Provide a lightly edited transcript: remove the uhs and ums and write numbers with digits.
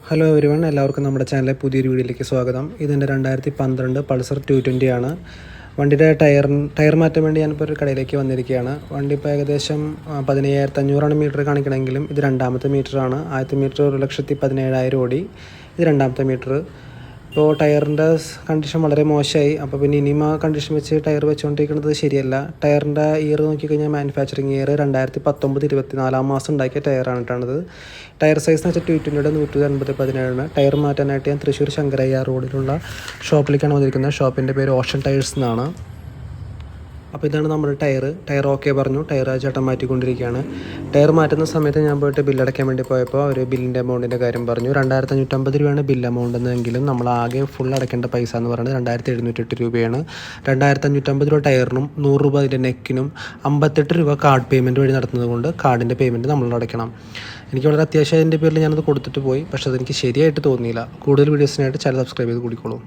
Hello everyone, എല്ലാവർക്കും നമ്മുടെ ചാനലിലെ പുതിയൊരു വീഡിയോയിലേക്ക് സ്വാഗതം. ഇതിൻ്റെ 2012 പൾസർ 220 ആണ്. വണ്ടിയുടെ ടയർ മാറ്റാൻ വേണ്ടി ഞാനിപ്പോൾ ഒരു കടയിലേക്ക് വന്നിരിക്കുകയാണ്. വണ്ടി ഇപ്പോൾ ഏകദേശം 15,500 മീറ്റർ കാണിക്കണമെങ്കിലും ഇത് രണ്ടാമത്തെ മീറ്ററാണ്. ആദ്യത്തെ മീറ്റർ 1,17,000 ഓടി, ഇത് രണ്ടാമത്തെ മീറ്റർ. ഇപ്പോൾ ടയറിൻ്റെ കണ്ടീഷൻ വളരെ മോശമായി. അപ്പോൾ പിന്നെ ഇനിയും ആ കണ്ടീഷൻ വെച്ച് ടയർ വെച്ചുകൊണ്ടിരിക്കുന്നത് ശരിയല്ല. ടയറിൻ്റെ ഇയർ നോക്കിക്കഴിഞ്ഞാൽ മാനുഫാക്ചറിങ് ഇയർ 2019-24 മാസം ഉണ്ടാക്കിയ ടയറാണ് ഇട്ടാണത്. ടയർ സൈസ് എന്ന് വെച്ചാൽ 220 150/17. ടയർ മാറ്റാനായിട്ട് ഞാൻ തൃശ്ശൂർ ശങ്കരയ്യ റോഡിലുള്ള ഷോപ്പിലേക്കാണ് വന്നിരിക്കുന്നത്. ഷോപ്പിൻ്റെ പേര് ഓഷൻ ടയേഴ്സ് എന്നാണ്. അപ്പോൾ ഇതാണ് നമ്മുടെ ടയർ ഓക്കെ പറഞ്ഞു. ടയർ ചേട്ടൻ മാറ്റിക്കൊണ്ടിരിക്കുകയാണ്. ടയർ മാറ്റുന്ന സമയത്ത് ഞാൻ പോയിട്ട് ബില്ലടയ്ക്കാൻ വേണ്ടി പോയപ്പോൾ ഒരു ബില്ലിൻ്റെ എമൗണ്ടിൻ്റെ കാര്യം പറഞ്ഞു. 2,550 രൂപയാണ് ബില്ല് എമൗണ്ട് എന്നെങ്കിലും നമ്മൾ ആകെ ഫുൾ അടയ്ക്കേണ്ട പൈസ എന്ന് പറയുന്നത് 2,708 രൂപയാണ്. 2,550 രൂപ ടയറിനും 100 രൂപ അതിൻ്റെ നെക്കിനും 58 രൂപ കാർഡ് പേയ്മെൻറ്റ് വഴി നടത്തുന്നത് കൊണ്ട് കാർഡിൻ്റെ പേയ്മെൻറ്റ് നമ്മൾ അടയ്ക്കണം. എനിക്ക് വളരെ അത്യാവശ്യം അതിൻ്റെ പേരിൽ ഞാനത് കൊടുത്തിട്ട് പോയി. പക്ഷേ അതെനിക്ക് ശരിയായിട്ട് തോന്നിയില്ല. കൂടുതൽ വീഡിയോസിനായിട്ട് ചാനൽ സബ്സ്ക്രൈബ് ചെയ്ത് കൂടിക്കോളൂ.